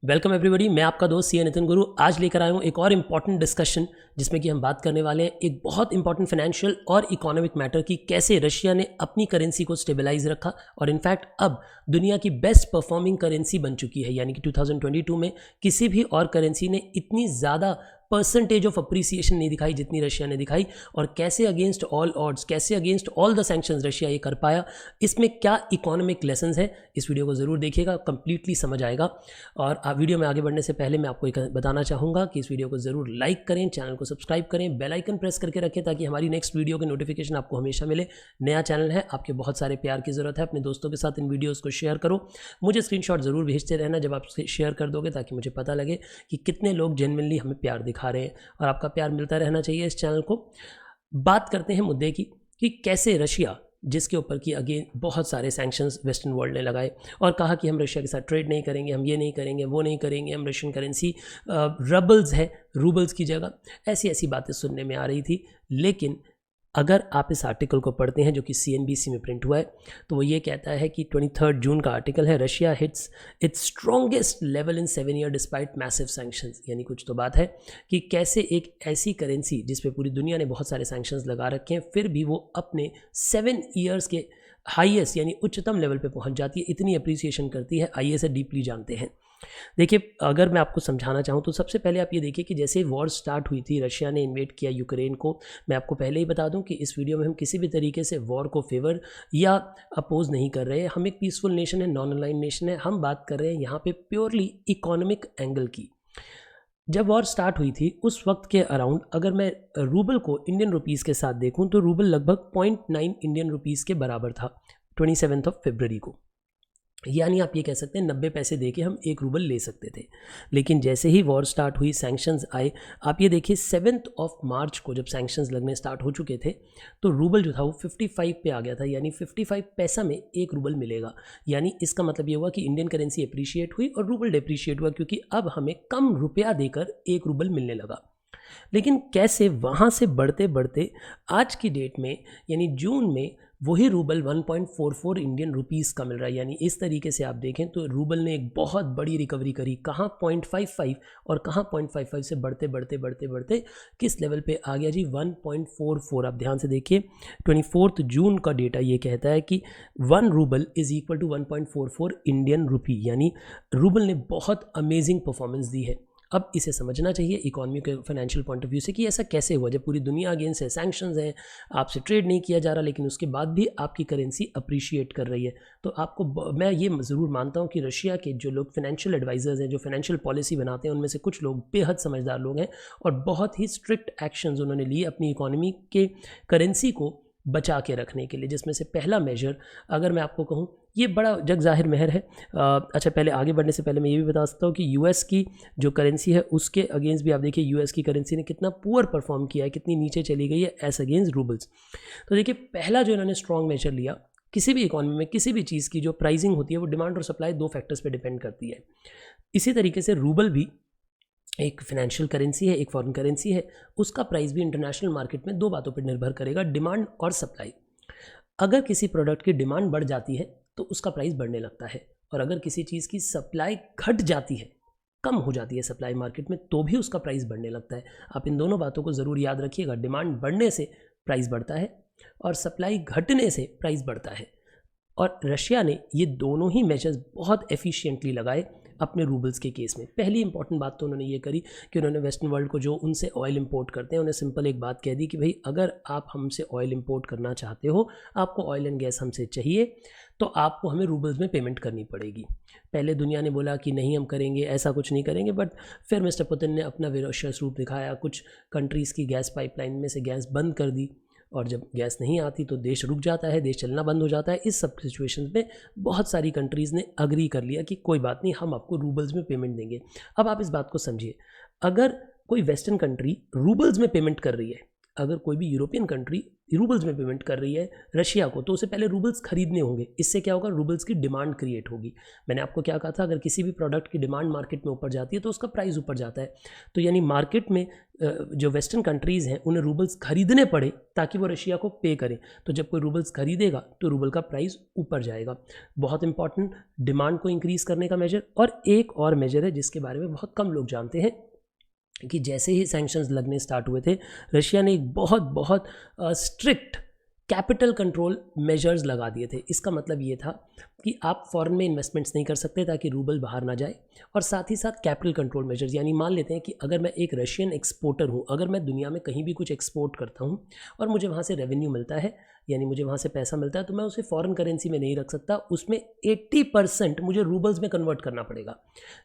Welcome everybody, मैं आपका दोस्त सी नितिन गुरु आज लेकर आया हूँ एक और इम्पॉर्टेंट डिस्कशन जिसमें कि हम बात करने वाले हैं एक बहुत इंपॉर्टेंट फाइनेंशियल और इकोनॉमिक मैटर की कैसे रशिया ने अपनी करेंसी को स्टेबलाइज रखा और इनफैक्ट अब दुनिया की बेस्ट परफॉर्मिंग करेंसी बन चुकी है। यानी कि 2022 में किसी भी और करेंसी ने इतनी ज़्यादा परसेंटेज ऑफ अप्रिसिएशन नहीं दिखाई जितनी रशिया ने दिखाई। और कैसे अगेंस्ट ऑल ऑड्स, कैसे against all the sanctions Russia ये कर पाया, इसमें क्या इकोनॉमिक लेसन्स है, इस वीडियो को ज़रूर देखिएगा, कंप्लीटली समझ आएगा। और आप वीडियो में आगे बढ़ने से पहले मैं आपको एक बताना चाहूँगा कि इस वीडियो को ज़रूर लाइक करें, चैनल को सब्सक्राइब करें, बेल आइकन प्रेस करके रखें ताकि हमारी नेक्स्ट वीडियो के नोटिफिकेशन आपको हमेशा मिले। नया चैनल है, आपके बहुत सारे प्यार की ज़रूरत है। अपने दोस्तों के साथ इन वीडियोज़ को शेयर करो, मुझे स्क्रीनशॉट ज़रूर भेजते रहना जब आप शेयर कर दोगे ताकि मुझे पता लगे कि कितने लोग जेन्युइनली हमें प्यार दिखा रहे हैं और आपका प्यार मिलता रहना चाहिए इस चैनल को। बात करते हैं मुद्दे की कि कैसे रशिया, जिसके ऊपर कि अगेन बहुत सारे सैंक्शंस वेस्टर्न वर्ल्ड ने लगाए और कहा कि हम रशिया के साथ ट्रेड नहीं करेंगे, हम ये नहीं करेंगे, वो नहीं करेंगे, हम रशियन करेंसी रबल्स है रूबल्स की जगह, ऐसी ऐसी बातें सुनने में आ रही थी। लेकिन अगर आप इस आर्टिकल को पढ़ते हैं जो कि CNBC में प्रिंट हुआ है तो वो ये कहता है कि 23 जून का आर्टिकल है, Russia hits it's strongest level in 7 year despite massive sanctions. यानी कुछ तो बात है कि कैसे एक ऐसी करेंसी जिस पे पूरी दुनिया ने बहुत सारे सैंक्शंस लगा रखे हैं फिर भी वो अपने 7 ईयर्स के हाईएस्ट यानी उच्चतम लेवल पे पहुंच जाती है, इतनी अप्रिसिएशन करती है। आइए से डीपली जानते हैं। देखिए, अगर मैं आपको समझाना चाहूँ तो सबसे पहले आप ये देखिए कि जैसे वॉर स्टार्ट हुई थी, रशिया ने इन्वेड किया यूक्रेन को। मैं आपको पहले ही बता दूं कि इस वीडियो में हम किसी भी तरीके से वॉर को फेवर या अपोज नहीं कर रहे हैं। हम एक पीसफुल नेशन है, नॉन अलाइन नेशन है। हम बात कर रहे हैं यहाँ पे प्योरली इकोनॉमिक एंगल की। जब वॉर स्टार्ट हुई थी उस वक्त के अराउंड अगर मैं रूबल को इंडियन रुपीज़ के साथ देखूं तो रूबल लगभग 0.9 इंडियन रुपीज़ के बराबर था 27 फरवरी को। यानी आप ये कह सकते हैं 90 पैसे दे के हम 1 रूबल ले सकते थे। लेकिन जैसे ही वॉर स्टार्ट हुई, सैंक्शंस आए, आप ये देखिए 7 मार्च को जब सैंक्शंस लगने स्टार्ट हो चुके थे तो रूबल जो था वो 55 पे आ गया था। यानी 55 पैसा में 1 रूबल मिलेगा। यानी इसका मतलब ये हुआ कि इंडियन करेंसी अप्रिशिएट हुई और रूबल डिप्रिशिएट हुआ क्योंकि अब हमें कम रुपया देकर 1 रूबल मिलने लगा। लेकिन कैसे वहाँ से बढ़ते बढ़ते आज की डेट में यानी जून में वही रूबल 1.44 इंडियन रुपीज़ का मिल रहा है। यानी इस तरीके से आप देखें तो रूबल ने एक बहुत बड़ी रिकवरी करी, कहाँ 0.55 और कहाँ 0.55 से बढ़ते बढ़ते बढ़ते बढ़ते किस लेवल पे आ गया जी 1.44। आप ध्यान से देखिए 24 जून का डेटा ये कहता है कि 1 rouble is equal to 1.44 Indian rupee. यानी रूबल ने बहुत अमेजिंग परफॉर्मेंस दी है। अब इसे समझना चाहिए इकोनॉमी के फाइनेंशियल पॉइंट ऑफ व्यू से कि ऐसा कैसे हुआ जब पूरी दुनिया अगेंस्ट है, सैंक्शंस हैं, आपसे ट्रेड नहीं किया जा रहा, लेकिन उसके बाद भी आपकी करेंसी अप्रिशिएट कर रही है। तो आपको मैं ये ज़रूर मानता हूँ कि रशिया के जो लोग फाइनेंशियल एडवाइजर्स हैं, जो फाइनेंशियल पॉलिसी बनाते हैं, उनमें से कुछ लोग बेहद समझदार लोग हैं और बहुत ही स्ट्रिक्ट एक्शंस उन्होंने लिए अपनी इकोनॉमी के करेंसी को बचा के रखने के लिए। जिसमें से पहला मेजर अगर मैं आपको कहूँ, ये बड़ा जग जाहिर महर है। अच्छा, पहले आगे बढ़ने से पहले मैं ये भी बता सकता हूँ कि यूएस की जो करेंसी है उसके अगेंस्ट भी आप देखिए यूएस की करेंसी ने कितना पुअर परफॉर्म किया है, कितनी नीचे चली गई है एस अगेंस्ट रूबल्स। तो देखिए, पहला जो इन्होंने स्ट्रॉन्ग मेजर लिया, किसी भी इकोनॉमी में किसी भी चीज़ की जो प्राइसिंग होती है वो डिमांड और सप्लाई 2 फैक्टर्स पर डिपेंड करती है। इसी तरीके से रूबल भी एक फाइनेंशियल करेंसी है, एक फॉरेन करेंसी है, उसका प्राइस भी इंटरनेशनल मार्केट में 2 बातों पर निर्भर करेगा, डिमांड और सप्लाई। अगर किसी प्रोडक्ट की डिमांड बढ़ जाती है तो उसका प्राइस बढ़ने लगता है, और अगर किसी चीज़ की सप्लाई घट जाती है, कम हो जाती है सप्लाई मार्केट में, तो भी उसका प्राइस बढ़ने लगता है। आप इन दोनों बातों को ज़रूर याद रखिएगा, डिमांड बढ़ने से प्राइस बढ़ता है और सप्लाई घटने से प्राइस बढ़ता है। और रशिया ने ये दोनों ही मेजर्स बहुत एफिशिएंटली लगाए अपने रूबल्स के केस में। पहली इंपॉर्टेंट बात तो उन्होंने ये करी कि उन्होंने वेस्टर्न वर्ल्ड को जो उनसे ऑयल इंपोर्ट करते हैं उन्हें सिंपल एक बात कह दी कि भाई अगर आप हमसे ऑयल इंपोर्ट करना चाहते हो, आपको ऑयल एंड गैस हमसे चाहिए, तो आपको हमें रूबल्स में पेमेंट करनी पड़ेगी। पहले दुनिया ने बोला कि नहीं हम करेंगे, ऐसा कुछ नहीं करेंगे, बट फिर मिस्टर पुतिन ने अपना विरोशियस रूप दिखाया, कुछ कंट्रीज़ की गैस पाइपलाइन में से गैस बंद कर दी और जब गैस नहीं आती तो देश रुक जाता है, देश चलना बंद हो जाता है। इस सब सिचुएशन में बहुत सारी कंट्रीज़ ने अग्री कर लिया कि कोई बात नहीं, हम आपको रूबल्स में पेमेंट देंगे। अब आप इस बात को समझिए, अगर कोई वेस्टर्न कंट्री रूबल्स में पेमेंट कर रही है, अगर कोई भी यूरोपियन कंट्री रूबल्स में पेमेंट कर रही है रशिया को, तो उसे पहले रूबल्स खरीदने होंगे। इससे क्या होगा, रूबल्स की डिमांड क्रिएट होगी। मैंने आपको क्या कहा था, अगर किसी भी प्रोडक्ट की डिमांड मार्केट में ऊपर जाती है तो उसका प्राइस ऊपर जाता है। तो यानी मार्केट में जो वेस्टर्न कंट्रीज़ हैं उन्हें रूबल्स खरीदने पड़े ताकि वो रशिया को पे करें। तो जब कोई रूबल्स खरीदेगा तो रूबल का प्राइस ऊपर जाएगा। बहुत इंपॉर्टेंट डिमांड को इंक्रीज़ करने का मेजर। और एक और मेजर है जिसके बारे में बहुत कम लोग जानते हैं कि जैसे ही सैंक्शंस लगने स्टार्ट हुए थे, रशिया ने एक बहुत स्ट्रिक्ट कैपिटल कंट्रोल मेजर्स लगा दिए थे। इसका मतलब ये था कि आप फॉरेन में इन्वेस्टमेंट्स नहीं कर सकते ताकि रूबल बाहर ना जाए, और साथ ही साथ कैपिटल कंट्रोल मेजर्स, यानी मान लेते हैं कि अगर मैं एक रशियन एक्सपोर्टर हूँ, अगर मैं दुनिया में कहीं भी कुछ एक्सपोर्ट करता हूँ और मुझे वहाँ से रेवेन्यू मिलता है, यानी मुझे वहाँ से पैसा मिलता है, तो मैं उसे फॉरेन करेंसी में नहीं रख सकता, उसमें 80% मुझे रूबल्स में कन्वर्ट करना पड़ेगा।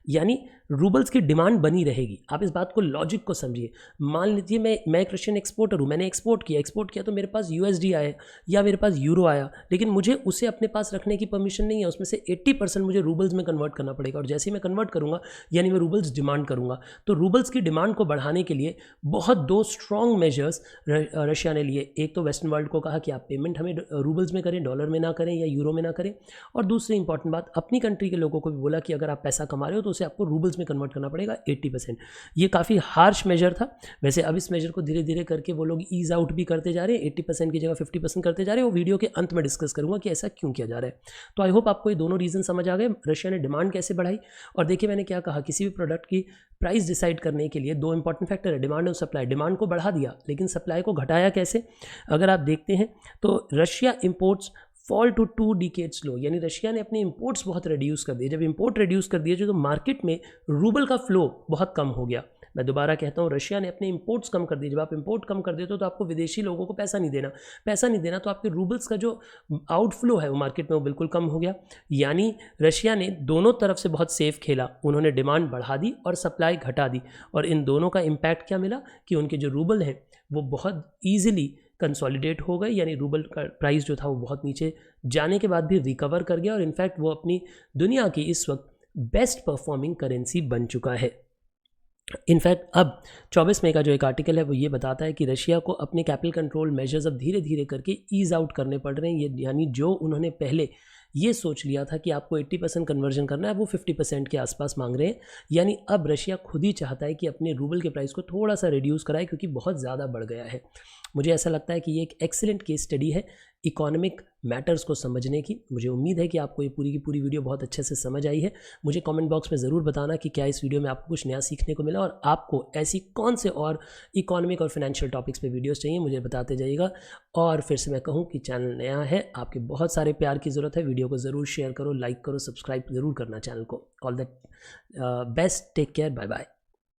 यानी रूबल्स की डिमांड बनी रहेगी। आप इस बात को, लॉजिक को समझिए। मान लीजिए मैं एक रशियन एक्सपोर्टर हूँ, मैंने एक्सपोर्ट किया तो मेरे पास USD आया या मेरे पास यूरो आया, लेकिन मुझे उसे अपने पास रखने की परमिशन नहीं है। उसमें से 80% मुझे रूबल्स में कन्वर्ट करना पड़ेगा, और जैसे ही मैं कन्वर्ट करूँगा यानी मैं रूबल्स डिमांड करूँगा। तो रूबल्स की डिमांड को बढ़ाने के लिए दो स्ट्रॉन्ग मेजर्स रशिया ने लिए। एक तो वेस्टर्न वर्ल्ड को कहा कि आप पेमेंट हमें रूबल्स में करें, डॉलर में ना करें या यूरो में ना करें। और दूसरी इंपॉर्टेंट बात, अपनी कंट्री के लोगों को भी बोला कि अगर आप पैसा कमा रहे हो तो उसे आपको रूबल्स में कन्वर्ट करना पड़ेगा 80%। ये काफ़ी हार्श मेजर था। वैसे अब इस मेजर को धीरे धीरे करके वो लोग ईज आउट भी करते जा रहे हैं, 80% की जगह 50% करते जा रहे हैं। वो वीडियो के अंत में डिस्कस करूंगा कि ऐसा क्यों किया जा रहा है। तो आई होप आपको ये दोनों रीज़न समझ आ गए, रशिया ने डिमांड कैसे बढ़ाई। और देखिए मैंने क्या कहा, किसी भी प्रोडक्ट की प्राइस डिसाइड करने के लिए दो इंपॉर्टेंट फैक्टर है, डिमांड और सप्लाई। डिमांड को बढ़ा दिया लेकिन सप्लाई को घटाया कैसे? अगर आप देखते हैं तो Russia imports fall to 2 decades low, यानी रशिया ने अपने इंपोर्ट्स बहुत रिड्यूस कर दिए। जब इंपोर्ट रिड्यूस कर दिए तो मार्केट में रूबल का फ्लो बहुत कम हो गया। मैं दोबारा कहता हूँ, रशिया ने अपने इंपोर्ट्स कम कर दिए। जब आप इंपोर्ट कम कर देते हो तो आपको विदेशी लोगों को पैसा नहीं देना, तो आपके रूबल्स का जो आउटफ्लो है वो मार्केट में वो बिल्कुल कम हो गया। यानी रशिया ने दोनों तरफ से बहुत सेफ खेला, उन्होंने डिमांड बढ़ा दी और सप्लाई घटा दी, और इन दोनों का इम्पैक्ट क्या मिला कि उनके जो रूबल हैं वो बहुत ईजिली कंसोलिडेट हो गए, यानी रूबल का प्राइस जो था वो बहुत नीचे जाने के बाद भी रिकवर कर गया, और इनफैक्ट वो अपनी दुनिया की इस वक्त बेस्ट परफॉर्मिंग करेंसी बन चुका है। इनफैक्ट अब 24 मई का जो एक आर्टिकल है वो ये बताता है कि रशिया को अपने कैपिटल कंट्रोल मेजर्स अब धीरे धीरे करके ईज आउट करने पड़ रहे हैं। ये यानी जो उन्होंने पहले ये सोच लिया था कि आपको 80% कन्वर्जन करना है, वो 50% के आसपास मांग रहे हैं। यानी अब रशिया खुद ही चाहता है कि अपने रूबल के प्राइस को थोड़ा सा रिड्यूस कराए, क्योंकि बहुत ज़्यादा बढ़ गया है। मुझे ऐसा लगता है कि ये एक एक्सीलेंट केस स्टडी है इकोनॉमिक मैटर्स को समझने की। मुझे उम्मीद है कि आपको ये पूरी की पूरी वीडियो बहुत अच्छे से समझ आई है। मुझे कमेंट बॉक्स में ज़रूर बताना कि क्या इस वीडियो में आपको कुछ नया सीखने को मिला, और आपको ऐसी कौन से और इकोनॉमिक और फाइनेंशियल टॉपिक्स पे वीडियोस चाहिए, मुझे बताते जाइएगा। और फिर से मैं कहूँ कि चैनल नया है, आपके बहुत सारे प्यार की ज़रूरत है। वीडियो को ज़रूर शेयर करो, लाइक करो, सब्सक्राइब ज़रूर करना चैनल को। All the best, take care, bye bye.